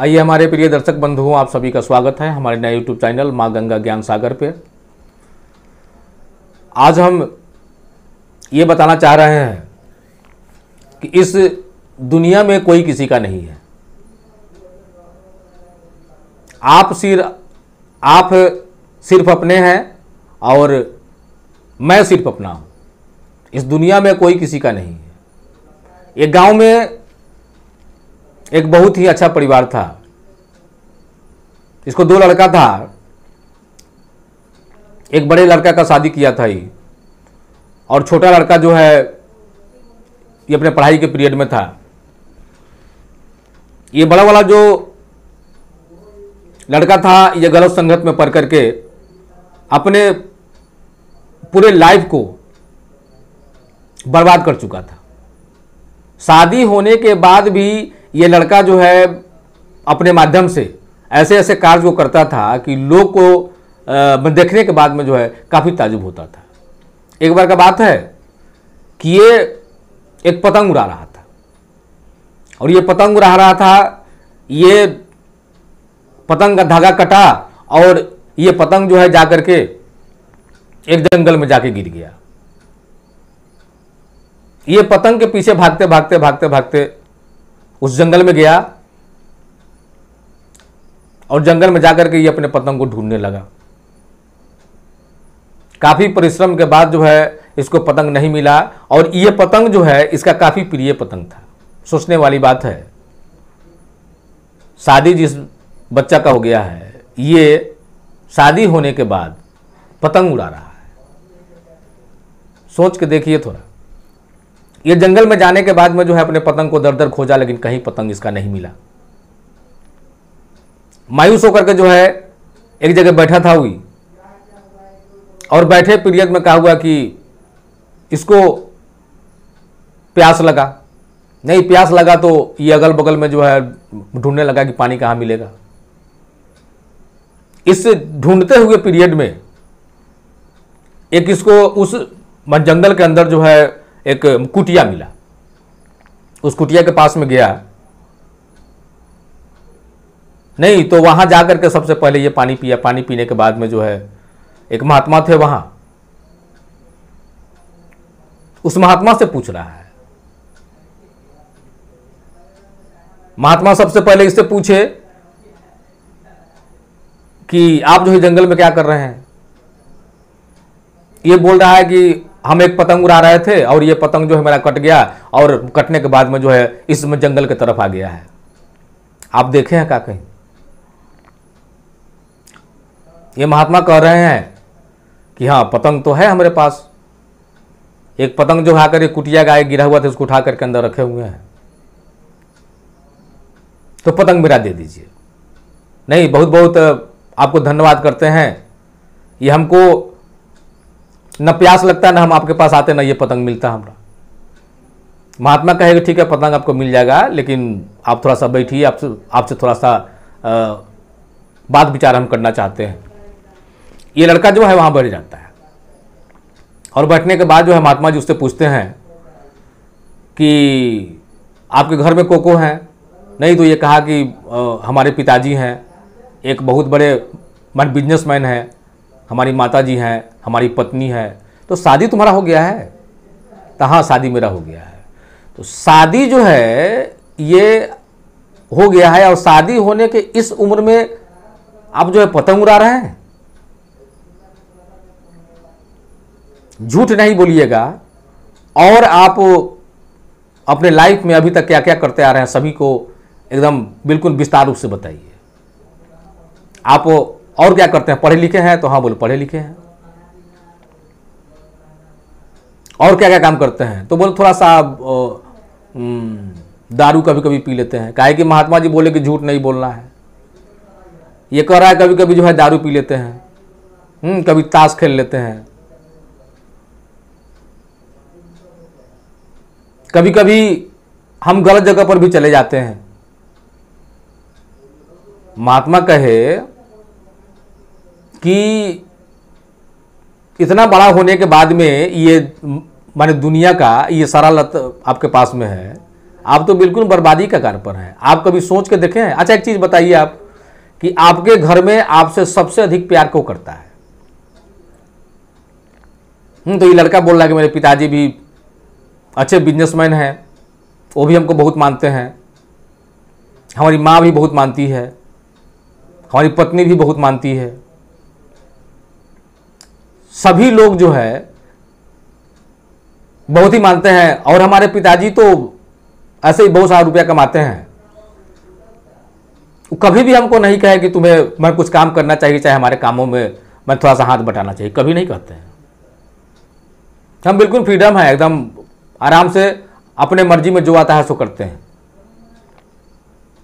आइए हमारे प्रिय दर्शक बंधुओं, आप सभी का स्वागत है हमारे नए यूट्यूब चैनल माँ गंगा ज्ञान सागर पे। आज हम ये बताना चाह रहे हैं कि इस दुनिया में कोई किसी का नहीं है। आप सिर्फ अपने हैं और मैं सिर्फ अपना हूँ। इस दुनिया में कोई किसी का नहीं है। एक गांव में एक बहुत ही अच्छा परिवार था। इसको 2 लड़का था। एक बड़े लड़का का शादी किया था ये, और छोटा लड़का जो है ये अपने पढ़ाई के पीरियड में था। ये बड़ा वाला जो लड़का था ये गलत संगत में पड़ करके अपने पूरे लाइफ को बर्बाद कर चुका था। शादी होने के बाद भी ये लड़का जो है अपने माध्यम से ऐसे ऐसे कार्य को करता था कि लोग को देखने के बाद में जो है काफ़ी ताजुब होता था। एक बार का बात है कि ये एक पतंग उड़ा रहा था, और ये पतंग उड़ा रहा था। ये पतंग का धागा कटा और ये पतंग जो है जाकर के एक जंगल में जाके गिर गया। ये पतंग के पीछे भागते भागते भागते भागते उस जंगल में गया, और जंगल में जाकर के ये अपने पतंग को ढूंढने लगा। काफी परिश्रम के बाद जो है इसको पतंग नहीं मिला, और ये पतंग जो है इसका काफी प्रिय पतंग था। सोचने वाली बात है, शादी जिस बच्चा का हो गया है, ये शादी होने के बाद पतंग उड़ा रहा है। सोच के देखिए थोड़ा। ये जंगल में जाने के बाद में जो है अपने पतंग को दर दर खोजा, लेकिन कहीं पतंग इसका नहीं मिला। मायूस होकर के जो है एक जगह बैठा था हुई, और बैठे पीरियड में कहा हुआ कि इसको प्यास लगा। नहीं, प्यास लगा तो ये अगल बगल में जो है ढूंढने लगा कि पानी कहाँ मिलेगा। इस ढूंढते हुए पीरियड में एक इसको उस जंगल के अंदर जो है एक कुटिया मिला। उस कुटिया के पास में गया। नहीं तो वहां जाकर के सबसे पहले ये पानी पिया। पानी पीने के बाद में जो है एक महात्मा थे वहां। उस महात्मा से पूछ रहा है। महात्मा सबसे पहले इससे पूछे कि आप जो है जंगल में क्या कर रहे हैं। ये बोल रहा है कि हम एक पतंग उड़ा रहे थे, और ये पतंग जो है मेरा कट गया, और कटने के बाद में जो है इस जंगल की तरफ आ गया है। आप देखे हैं क्या कहीं? ये महात्मा कह रहे हैं कि हाँ, पतंग तो है हमारे पास। एक पतंग जो आकर एक कुटिया गाय गिरा हुआ था, उसको उठा करके अंदर रखे हुए हैं। तो पतंग मेरा दे दीजिए। नहीं, बहुत बहुत आपको धन्यवाद करते हैं। ये हमको न प्यास लगता, ना हम आपके पास आते, ना ये पतंग मिलता हमरा। महात्मा कहेगा ठीक है, पतंग आपको मिल जाएगा, लेकिन आप थोड़ा सा बैठिए, आपसे थोड़ा सा बात विचार हम करना चाहते हैं। ये लड़का जो है वहाँ बैठ जाता है, और बैठने के बाद जो है महात्मा जी उससे पूछते हैं कि आपके घर में को हैं। नहीं तो ये कहा कि हमारे पिताजी हैं, एक बहुत बड़े बिजनेसमैन हैं, हमारी माता जी हैं, हमारी पत्नी है। तो शादी तुम्हारा हो गया है? तो हाँ, शादी मेरा हो गया है। तो शादी जो है ये हो गया है, और शादी होने के इस उम्र में आप जो है पतंग उड़ा रहे हैं। झूठ नहीं बोलिएगा, और आप अपने लाइफ में अभी तक क्या क्या करते आ रहे हैं सभी को एकदम बिल्कुल विस्तार रूप से बताइए। आप और क्या करते हैं? पढ़े लिखे हैं? तो हाँ बोलो पढ़े लिखे हैं। और क्या क्या काम करते हैं? तो बोलो थोड़ा सा दारू कभी कभी पी लेते हैं। काहे कि महात्मा जी बोले कि झूठ नहीं बोलना है। ये कह रहा है कभी कभी जो है दारू पी लेते हैं, कभी ताश खेल लेते हैं, कभी कभी हम गलत जगह पर भी चले जाते हैं। महात्मा कहे कि इतना बड़ा होने के बाद में ये माने दुनिया का ये सारा लत आपके पास में है, आप तो बिल्कुल बर्बादी का कार पर हैं। आप कभी सोच के देखें? अच्छा एक चीज बताइए आप कि आपके घर में आपसे सबसे अधिक प्यार क्यों करता है? तो ये लड़का बोल रहा है कि मेरे पिताजी भी अच्छे बिजनेसमैन हैं, वो भी हमको बहुत मानते हैं, हमारी माँ भी बहुत मानती है, हमारी पत्नी भी बहुत मानती है, सभी लोग जो है बहुत ही मानते हैं, और हमारे पिताजी तो ऐसे ही बहुत सारा रुपया कमाते हैं। कभी भी हमको नहीं कहे कि तुम्हें मैं कुछ काम करना चाहिए, चाहे हमारे कामों में मैं थोड़ा सा हाथ बटाना चाहिए, कभी नहीं कहते हैं। हम बिल्कुल फ्रीडम है, एकदम आराम से अपने मर्जी में जो आता है सो करते हैं,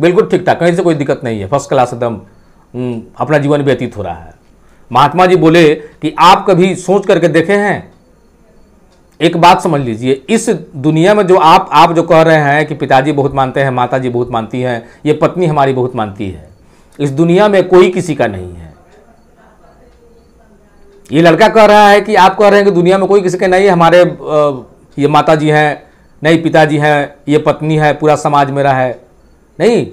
बिल्कुल ठीक ठाक, कहीं से कोई दिक्कत नहीं है, फर्स्ट क्लास एकदम अपना जीवन व्यतीत हो रहा है। महात्मा जी बोले कि आप कभी सोच करके देखे हैं? एक बात समझ लीजिए, इस दुनिया में जो आप जो कह रहे हैं कि पिताजी बहुत मानते हैं, माताजी बहुत मानती हैं, ये पत्नी हमारी बहुत मानती है, इस दुनिया में कोई किसी का नहीं है। ये लड़का कह रहा है कि आप कह रहे हैं कि दुनिया में कोई किसी का नहीं है, हमारे ये माताजी हैं, नहीं पिताजी हैं, ये पत्नी है, पूरा समाज मेरा है। नहीं,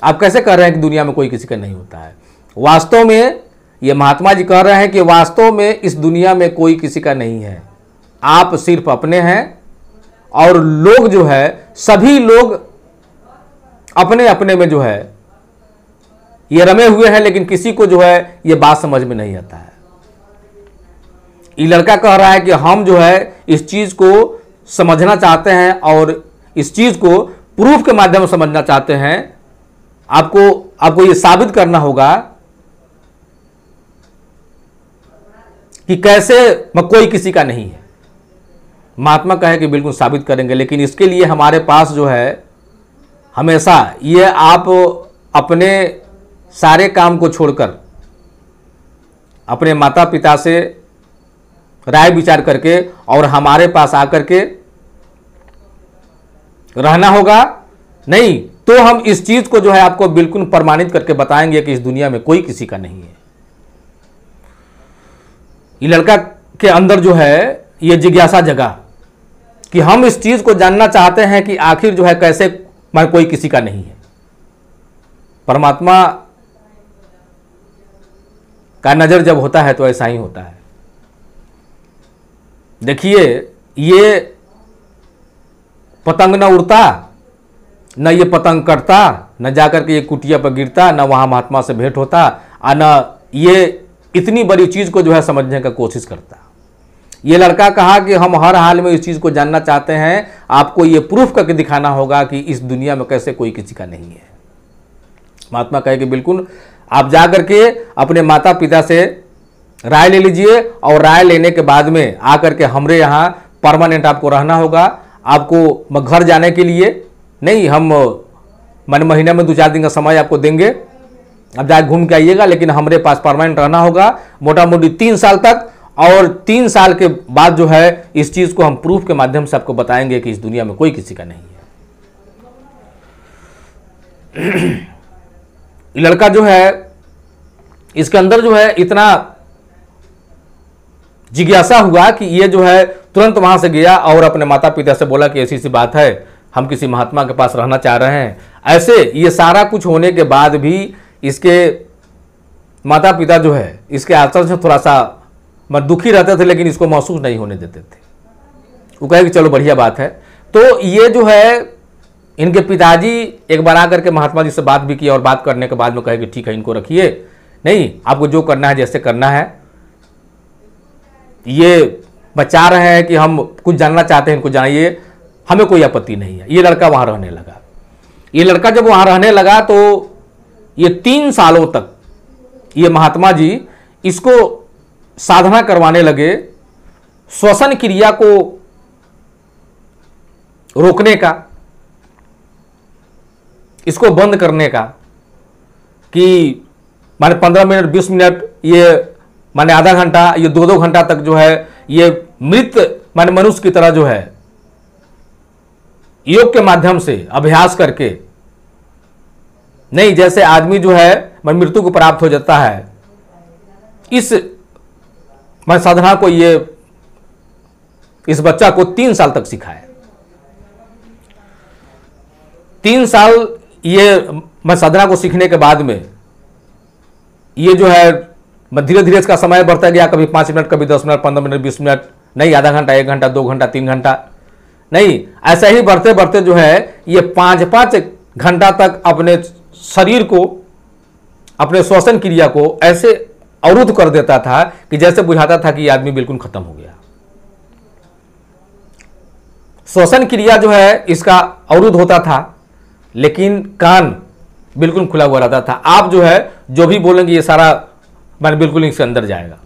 आप कैसे कह रहे हैं कि दुनिया में कोई किसी का नहीं होता है? वास्तव में ये महात्मा जी कह रहे हैं कि वास्तव में इस दुनिया में कोई किसी का नहीं है, आप सिर्फ अपने हैं, और लोग जो है सभी लोग अपने अपने में जो है ये रमे हुए हैं, लेकिन किसी को जो है ये बात समझ में नहीं आता है। ये लड़का कह रहा है कि हम जो है इस चीज को समझना चाहते हैं और इस चीज को प्रूफ के माध्यम से समझना चाहते हैं। आपको ये साबित करना होगा कि कैसे कोई किसी का नहीं है। महात्मा कहे कि बिल्कुल साबित करेंगे, लेकिन इसके लिए हमारे पास जो है हमेशा ये आप अपने सारे काम को छोड़कर अपने माता पिता से राय विचार करके और हमारे पास आकर के रहना होगा। नहीं तो हम इस चीज को जो है आपको बिल्कुल प्रमाणित करके बताएंगे कि इस दुनिया में कोई किसी का नहीं है। ये लड़का के अंदर जो है ये जिज्ञासा जगा कि हम इस चीज को जानना चाहते हैं कि आखिर जो है कैसे मैं कोई किसी का नहीं है। परमात्मा का नजर जब होता है तो ऐसा ही होता है। देखिए, ये पतंग न उड़ता, न ये पतंग कटता, न जाकर के ये कुटिया पर गिरता, न वहां महात्मा से भेंट होता, और न ये इतनी बड़ी चीज को जो है समझने का कोशिश करता। ये लड़का कहा कि हम हर हाल में इस चीज को जानना चाहते हैं, आपको ये प्रूफ करके दिखाना होगा कि इस दुनिया में कैसे कोई किसी का नहीं है। महात्मा कहे कि बिल्कुल, आप जाकर के अपने माता पिता से राय ले लीजिए, और राय लेने के बाद में आकर के हमरे यहाँ परमानेंट आपको रहना होगा। आपको घर जाने के लिए नहीं, हम मन महीने में 2-4 दिन का समय आपको देंगे, अब जाके घूम के आइएगा, लेकिन हमारे पास परमानेंट रहना होगा मोटा मोटी 3 साल तक। और 3 साल के बाद जो है इस चीज को हम प्रूफ के माध्यम से आपको बताएंगे कि इस दुनिया में कोई किसी का नहीं है। लड़का जो है इसके अंदर जो है इतना जिज्ञासा हुआ कि ये जो है तुरंत वहां से गया और अपने माता पिता से बोला कि ऐसी सी बात है, हम किसी महात्मा के पास रहना चाह रहे हैं। ऐसे ये सारा कुछ होने के बाद भी इसके माता पिता जो है इसके आचरण से थोड़ा सा दुखी रहते थे, लेकिन इसको महसूस नहीं होने देते थे। वो कहे कि चलो बढ़िया बात है। तो ये जो है इनके पिताजी एक बार आकर के महात्मा जी से बात भी की, और बात करने के बाद में कहे कि ठीक है, इनको रखिए, नहीं आपको जो करना है जैसे करना है। ये बचा रहे हैं कि हम कुछ जानना चाहते हैं, इनको जानिए, हमें कोई आपत्ति नहीं है। ये लड़का वहां रहने लगा। ये लड़का जब वहां रहने लगा तो ये 3 सालों तक ये महात्मा जी इसको साधना करवाने लगे, श्वसन क्रिया को रोकने का, इसको बंद करने का, कि माने 15 मिनट 20 मिनट, ये माने आधा घंटा, ये 2-2 घंटा तक जो है ये मृत माने मनुष्य की तरह जो है योग के माध्यम से अभ्यास करके, नहीं जैसे आदमी जो है मृत्यु को प्राप्त हो जाता है, इस साधना को ये इस बच्चा को 3 साल तक सिखाया। 3 साल ये मैं साधना को सीखने के बाद में ये जो है मैं धीरे धीरे इसका समय बढ़ता गया, कभी 5 मिनट, कभी 10 मिनट, 15 मिनट, 20 मिनट, नहीं आधा घंटा, 1 घंटा, 2 घंटा, 3 घंटा, नहीं, ऐसा ही बढ़ते बढ़ते जो है ये 5-5 घंटा तक अपने शरीर को, अपने श्वसन क्रिया को ऐसे अवरुद्ध कर देता था कि जैसे बुझाता था कि ये आदमी बिल्कुल खत्म हो गया। श्वसन क्रिया जो है इसका अवरुद्ध होता था, लेकिन कान बिल्कुल खुला हुआ रहता था। आप जो है जो भी बोलेंगे ये सारा मैंने बिल्कुल इसके अंदर जाएगा,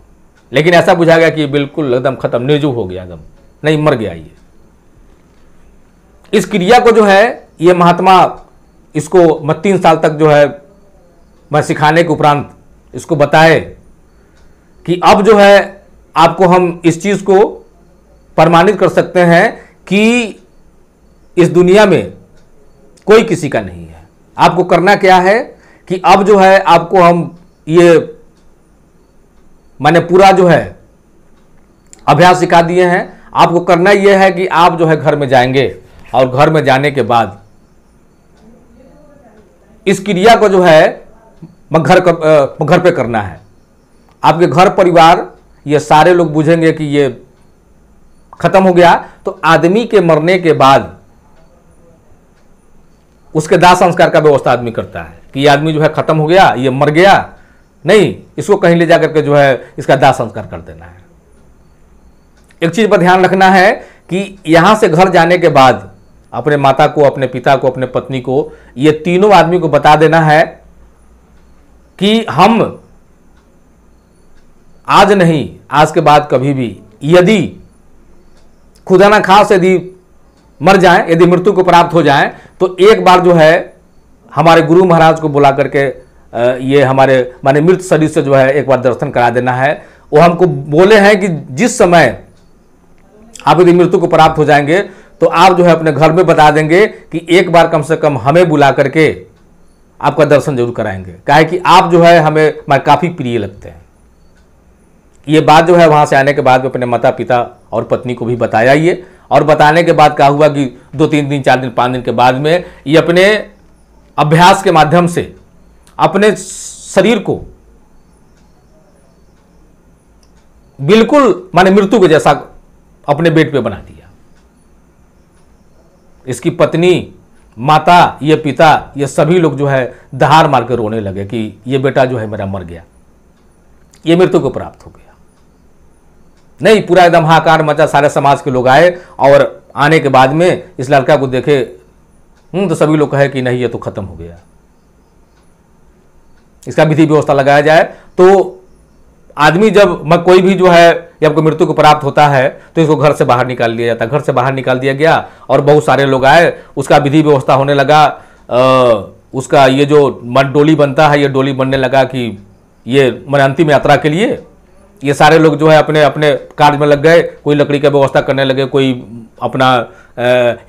लेकिन ऐसा बुझा गया कि बिल्कुल एकदम खत्म, निर्जीव हो गया, एकदम नहीं, मर गया ये। इस क्रिया को जो है ये महात्मा, इसको मैं 3 साल तक जो है मैं सिखाने के उपरांत इसको बताए कि अब जो है आपको हम इस चीज को प्रमाणित कर सकते हैं कि इस दुनिया में कोई किसी का नहीं है। आपको करना क्या है कि अब जो है आपको हम ये मैंने पूरा जो है अभ्यास सिखा दिए हैं। आपको करना यह है कि आप जो है घर में जाएंगे और घर में जाने के बाद इस क्रिया को जो है घर पे करना है। आपके घर परिवार ये सारे लोग बुझेंगे कि ये खत्म हो गया, तो आदमी के मरने के बाद उसके दाह संस्कार का व्यवस्था आदमी करता है कि ये आदमी जो है खत्म हो गया, ये मर गया, नहीं, इसको कहीं ले जाकर के जो है इसका दाह संस्कार कर देना है। एक चीज पर ध्यान रखना है कि यहां से घर जाने के बाद अपने माता को, अपने पिता को, अपने पत्नी को, ये तीनों आदमी को बता देना है कि हम आज नहीं, आज के बाद कभी भी यदि खुदा ना खास यदि मर जाएं, यदि मृत्यु को प्राप्त हो जाएं, तो एक बार जो है हमारे गुरु महाराज को बुला करके ये हमारे माने मृत शरीर से जो है एक बार दर्शन करा देना है। वो हमको बोले हैं कि जिस समय आप यदि मृत्यु को प्राप्त हो जाएंगे तो आप जो है अपने घर में बता देंगे कि एक बार कम से कम हमें बुला करके आपका दर्शन जरूर कराएंगे, काहे कि आप जो है हमें काफी प्रिय लगते हैं। ये बात जो है वहां से आने के बाद में अपने माता पिता और पत्नी को भी बताया ये, और बताने के बाद क्या हुआ कि 2-3 दिन, 4 दिन, 5 दिन के बाद में ये अपने अभ्यास के माध्यम से अपने शरीर को बिल्कुल माने मृत्यु के जैसा अपने बेड पे बना दिया। इसकी पत्नी, माता, ये पिता, ये सभी लोग जो है दहाड़ मार के रोने लगे कि ये बेटा जो है मेरा मर गया, ये मृत्यु को प्राप्त हो गया। नहीं, पूरा एकदम हाहाकार मचा, सारे समाज के लोग आए और आने के बाद में इस लड़का को देखे तो सभी लोग कहे कि नहीं ये तो खत्म हो गया, इसका विधि व्यवस्था लगाया जाए। तो आदमी जब कोई भी जो है जब कोई मृत्यु को प्राप्त होता है तो इसको घर से बाहर निकाल दिया जाता है। घर से बाहर निकाल दिया गया और बहुत सारे लोग आए, उसका विधि व्यवस्था होने लगा। उसका ये जो डोली बनता है, ये डोली बनने लगा कि ये अंतिम यात्रा के लिए ये सारे लोग जो है अपने अपने कार्य में लग गए। कोई लकड़ी का व्यवस्था करने लगे, कोई अपना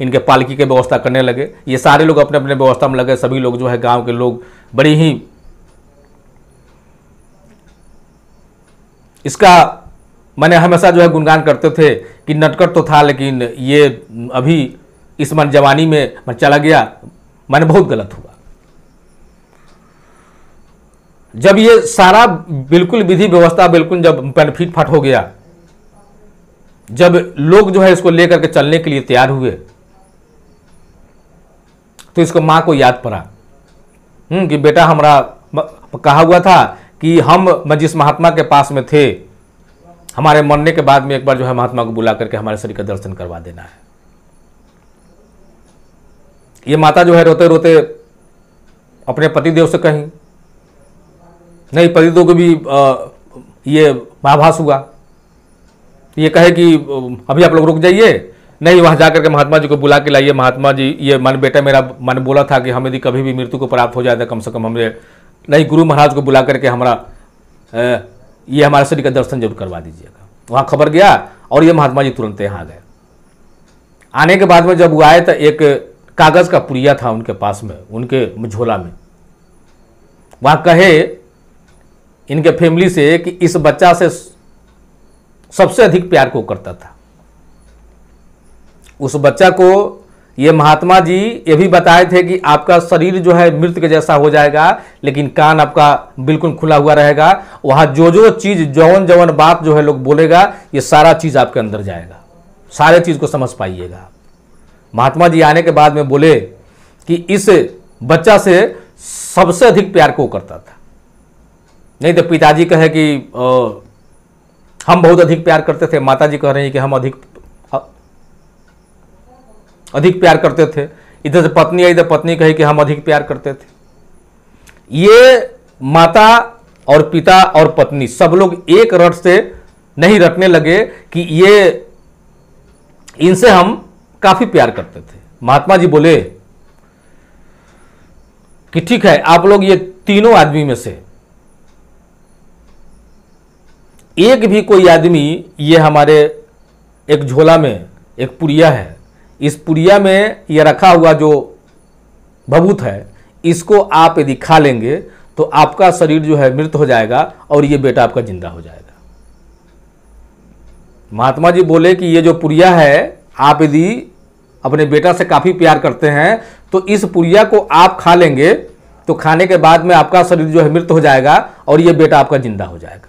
इनके पालकी के व्यवस्था करने लगे। ये सारे लोग अपने अपने व्यवस्था में लगे। सभी लोग जो है गांव के लोग बड़ी ही इसका मैंने हमेशा जो है गुणगान करते थे कि नटखट तो था, लेकिन ये अभी इस जवानी में चला गया, मैंने बहुत गलत हुआ। जब ये सारा बिल्कुल विधि व्यवस्था बिल्कुल जब फिट फाट हो गया, जब लोग जो है इसको लेकर के चलने के लिए तैयार हुए, तो इसको मां को याद पड़ा कि बेटा हमारा कहा हुआ था कि हम जिस महात्मा के पास में थे, हमारे मरने के बाद में एक बार जो है महात्मा को बुला करके हमारे शरीर का दर्शन करवा देना है। ये माता जो है रोते रोते अपने पतिदेव से कहीं, नहीं, पतिदेव को भी ये आभास हुआ। ये कहे कि अभी आप लोग रुक जाइए, नहीं, वहां जाकर के महात्मा जी को बुला के लाइए। महात्मा जी, ये मन बेटा मेरा मैंने बोला था कि हम यदि कभी भी मृत्यु को प्राप्त हो जाए तो कम से कम हमें, नहीं, गुरु महाराज को बुला करके हमारा ये हमारे शरीर का दर्शन जरूर करवा दीजिएगा। वहां खबर गया और ये महात्मा जी तुरंत यहाँ आ गए। आने के बाद में जब वो आए तो एक कागज का पुड़िया था उनके पास में, उनके झोला में। वहां कहे इनके फैमिली से कि इस बच्चा से सबसे अधिक प्यार को करता था। उस बच्चा को ये महात्मा जी ये भी बताए थे कि आपका शरीर जो है मृत के जैसा हो जाएगा, लेकिन कान आपका बिल्कुल खुला हुआ रहेगा। वहाँ जो जो चीज़ जौन जौन बात जो है लोग बोलेगा, ये सारा चीज़ आपके अंदर जाएगा, सारे चीज़ को समझ पाइएगा। महात्मा जी आने के बाद में बोले कि इस बच्चा से सबसे अधिक प्यार को करता था। नहीं तो पिताजी कहे कि हम बहुत अधिक प्यार करते थे, माता जी कह रही हैं कि हम अधिक प्यार करते थे। इधर से पत्नी आई, इधर पत्नी कही कि हम अधिक प्यार करते थे। ये माता और पिता और पत्नी सब लोग एक रट से नहीं रटने लगे कि ये इनसे हम काफी प्यार करते थे। महात्मा जी बोले कि ठीक है, आप लोग ये तीनों आदमी में से एक भी कोई आदमी, ये हमारे एक झोला में एक पुड़िया है, इस पुड़िया में ये रखा हुआ जो भभूत है, इसको आप यदि खा लेंगे तो आपका शरीर जो है मृत हो जाएगा और ये बेटा आपका जिंदा हो जाएगा। महात्मा जी बोले कि ये जो पुड़िया है, आप यदि अपने बेटा से काफी प्यार करते हैं तो इस पुड़िया को आप खा लेंगे तो खाने के बाद में आपका शरीर जो है मृत हो जाएगा और ये बेटा आपका जिंदा हो जाएगा।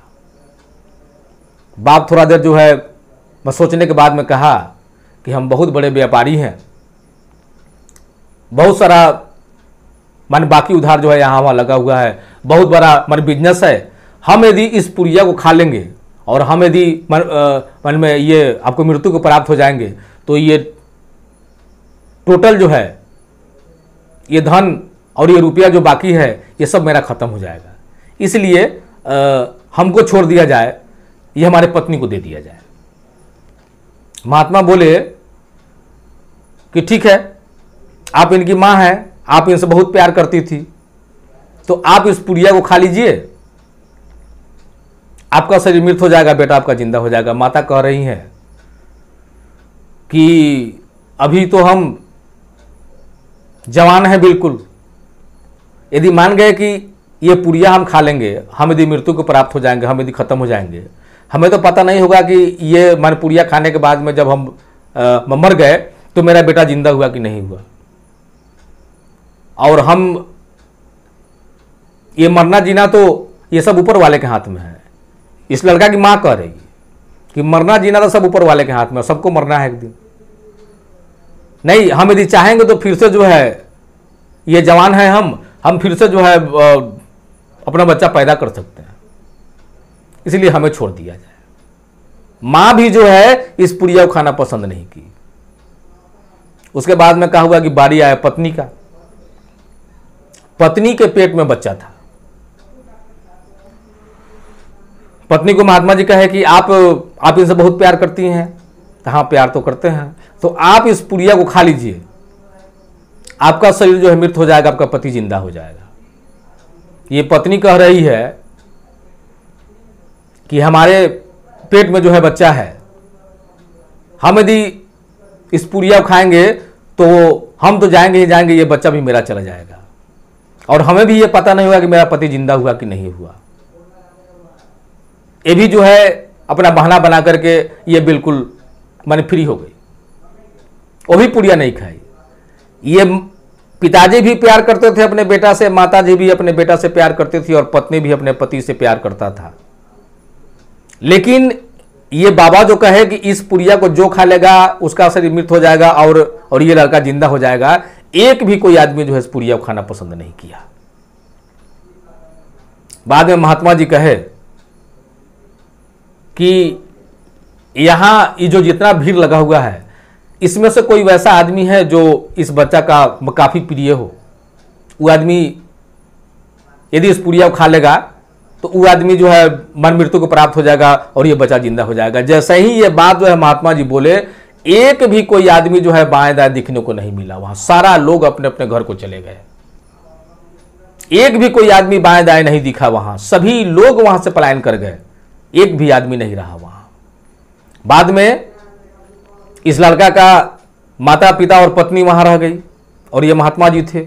बाप थोड़ा देर जो है बस सोचने के बाद में कहा कि हम बहुत बड़े व्यापारी हैं, बहुत सारा मान बाकी उधार जो है यहाँ वहाँ लगा हुआ है, बहुत बड़ा मान बिजनेस है। हम यदि इस पुड़िया को खा लेंगे और हम यदि मन में ये आपको मृत्यु को प्राप्त हो जाएंगे तो ये टोटल जो है ये धन और ये रुपया जो बाकी है ये सब मेरा खत्म हो जाएगा, इसलिए हमको छोड़ दिया जाए, ये हमारे पत्नी को दे दिया जाए। महात्मा बोले कि ठीक है, आप इनकी माँ हैं, आप इनसे बहुत प्यार करती थी, तो आप इस पुड़िया को खा लीजिए, आपका शरीर मृत हो जाएगा, बेटा आपका जिंदा हो जाएगा। माता कह रही हैं कि अभी तो हम जवान हैं बिल्कुल, यदि मान गए कि ये पुड़िया हम खा लेंगे, हम यदि मृत्यु को प्राप्त हो जाएंगे, हम यदि खत्म हो जाएंगे, हमें तो पता नहीं होगा कि ये मान पुड़िया खाने के बाद में जब हम मर गए तो मेरा बेटा जिंदा हुआ कि नहीं हुआ। और हम ये मरना जीना तो ये सब ऊपर वाले के हाथ में है। इस लड़का की माँ कह रही है कि मरना जीना तो सब ऊपर वाले के हाथ में, सबको मरना है एक दिन। नहीं, हम यदि चाहेंगे तो फिर से जो है ये जवान है, हम फिर से जो है अपना बच्चा पैदा कर सकते हैं, इसलिए हमें छोड़ दिया जाए। मां भी जो है इस पुड़िया को खाना पसंद नहीं की। उसके बाद में कहा हुआ कि बारी आया पत्नी का। पत्नी के पेट में बच्चा था। पत्नी को महात्मा जी कहे कि आप इनसे बहुत प्यार करती हैं। तो हाँ, प्यार तो करते हैं, तो आप इस पुड़िया को खा लीजिए, आपका शरीर जो है मृत हो जाएगा, आपका पति जिंदा हो जाएगा। ये पत्नी कह रही है कि हमारे पेट में जो है बच्चा है, हम यदि इस पुड़िया को खाएंगे तो हम तो जाएंगे ही जाएंगे, ये बच्चा भी मेरा चला जाएगा और हमें भी ये पता नहीं होगा कि मेरा पति जिंदा हुआ कि नहीं हुआ। ये भी जो है अपना बहाना बना करके ये बिल्कुल माने फ्री हो गई, वो भी पुड़िया नहीं खाई। ये पिताजी भी प्यार करते थे अपने बेटा से, माताजी भी अपने बेटा से प्यार करती थी और पत्नी भी अपने पति से प्यार करता था। लेकिन ये बाबा जो कहे कि इस पुड़िया को जो खा लेगा उसका शरीर मृत हो जाएगा और ये लड़का जिंदा हो जाएगा, एक भी कोई आदमी जो है इस पुड़िया को खाना पसंद नहीं किया। बाद में महात्मा जी कहे कि यहां ये जो जितना भीड़ लगा हुआ है, इसमें से कोई वैसा आदमी है जो इस बच्चा का काफी प्रिय हो, वो आदमी यदि इस पुड़िया को खा लेगा तो वो आदमी जो है मन मृत्यु को प्राप्त हो जाएगा और ये बच्चा जिंदा हो जाएगा। जैसे ही ये बात जो है महात्मा जी बोले, एक भी कोई आदमी जो है बाएं दाएं दिखने को नहीं मिला। वहां सारा लोग अपने अपने घर को चले गए, एक भी कोई आदमी बाएं दाएं नहीं दिखा। वहां सभी लोग वहां से पलायन कर गए, एक भी आदमी नहीं रहा वहां। बाद में इस लड़का का माता पिता और पत्नी वहां रह गई और ये महात्मा जी थे।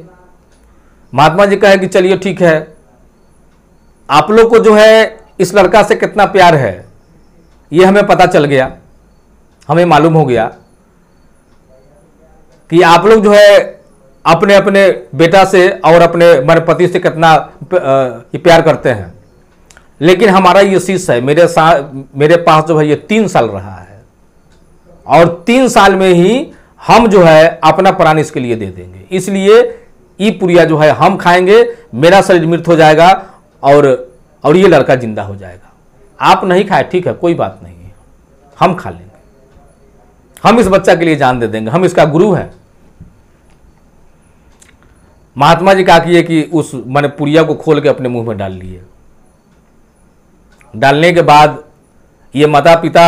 महात्मा जी कहे कि चलिए ठीक है, आप लोग को जो है इस लड़का से कितना प्यार है ये हमें पता चल गया, हमें मालूम हो गया। कि आप लोग जो है अपने अपने बेटा से और अपने मेरे पति से कितना प्यार करते हैं, लेकिन हमारा ये शिष्य है मेरे पास जो है ये 3 साल रहा है, और 3 साल में ही हम जो है अपना प्राण इसके लिए दे देंगे। इसलिए ये पुड़िया जो है हम खाएंगे, मेरा शरीर मृत हो जाएगा और ये लड़का जिंदा हो जाएगा। आप नहीं खाए ठीक है, कोई बात नहीं है, हम खा लेंगे, हम इस बच्चा के लिए जान दे देंगे, हम इसका गुरु है। महात्मा जी क्या किए कि उस मैंने पुड़िया को खोल के अपने मुंह में डाल लिए। डालने के बाद ये माता पिता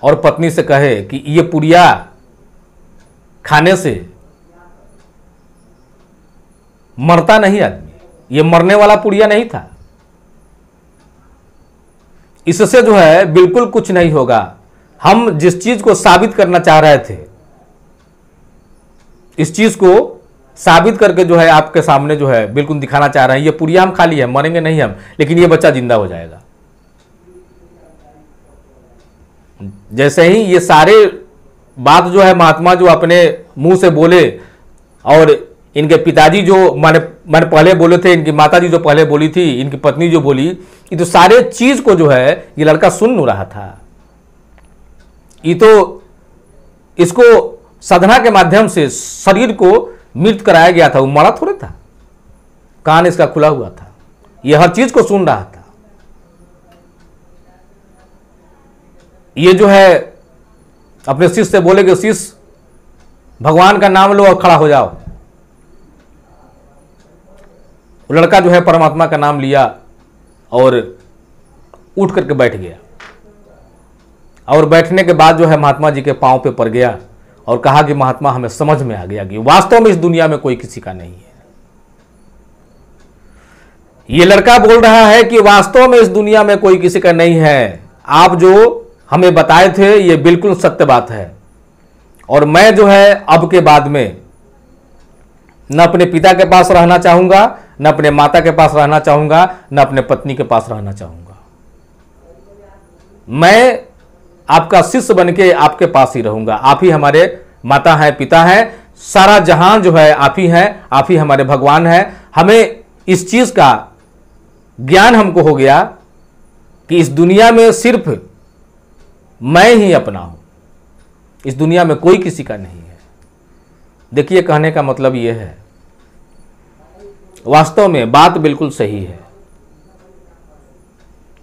और पत्नी से कहे कि ये पुड़िया खाने से मरता नहीं आदमी, ये मरने वाला पुड़िया नहीं था, इससे जो है बिल्कुल कुछ नहीं होगा। हम जिस चीज को साबित करना चाह रहे थे, इस चीज को साबित करके जो है आपके सामने जो है बिल्कुल दिखाना चाह रहे हैं। ये पुड़िया हम खा लिए, मरेंगे नहीं हम, लेकिन ये बच्चा जिंदा हो जाएगा। जैसे ही ये सारे बात जो है महात्मा जो अपने मुंह से बोले, और इनके पिताजी जो मैंने पहले बोले थे, इनकी माताजी जो पहले बोली थी, इनकी पत्नी जो बोली, ये तो सारे चीज को जो है ये लड़का सुन रहा था। ये तो इसको साधना के माध्यम से शरीर को मृत कराया गया था, वो मरा थोड़े था, कान इसका खुला हुआ था, ये हर चीज को सुन रहा था। ये जो है अपने शिष्य से बोले कि शिष्य भगवान का नाम लो और खड़ा हो जाओ। लड़का जो है परमात्मा का नाम लिया और उठ करके बैठ गया, और बैठने के बाद जो है महात्मा जी के पांव पे पड़ गया और कहा कि महात्मा हमें समझ में आ गया कि वास्तव में इस दुनिया में कोई किसी का नहीं है। ये लड़का बोल रहा है कि वास्तव में इस दुनिया में कोई किसी का नहीं है, आप जो हमें बताए थे ये बिल्कुल सत्य बात है, और मैं जो है अब के बाद में न अपने पिता के पास रहना चाहूंगा, न अपने माता के पास रहना चाहूंगा, न अपने पत्नी के पास रहना चाहूंगा। मैं आपका शिष्य बनके आपके पास ही रहूंगा। आप ही हमारे माता हैं, पिता हैं, सारा जहां जो है आप ही हैं, आप ही हमारे भगवान हैं। हमें इस चीज का ज्ञान हमको हो गया कि इस दुनिया में सिर्फ मैं ही अपना हूं, इस दुनिया में कोई किसी का नहीं है। देखिए, कहने का मतलब यह है, वास्तव में बात बिल्कुल सही है।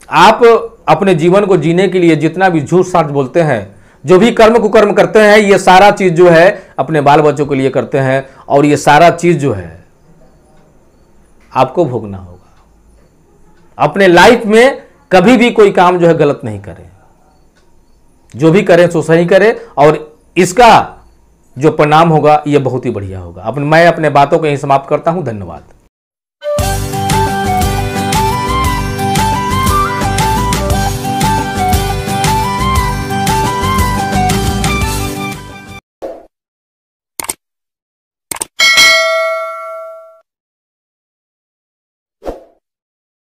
आप अपने जीवन को जीने के लिए जितना भी झूठ साठ बोलते हैं, जो भी कर्म कुकर्म करते हैं, ये सारा चीज जो है अपने बाल बच्चों के लिए करते हैं, और ये सारा चीज जो है आपको भोगना होगा। अपने लाइफ में कभी भी कोई काम जो है गलत नहीं करें, जो भी करें सो सही करें, और इसका जो परिणाम होगा ये बहुत ही बढ़िया होगा। मैं अपने बातों को यहीं समाप्त करता हूं। धन्यवाद।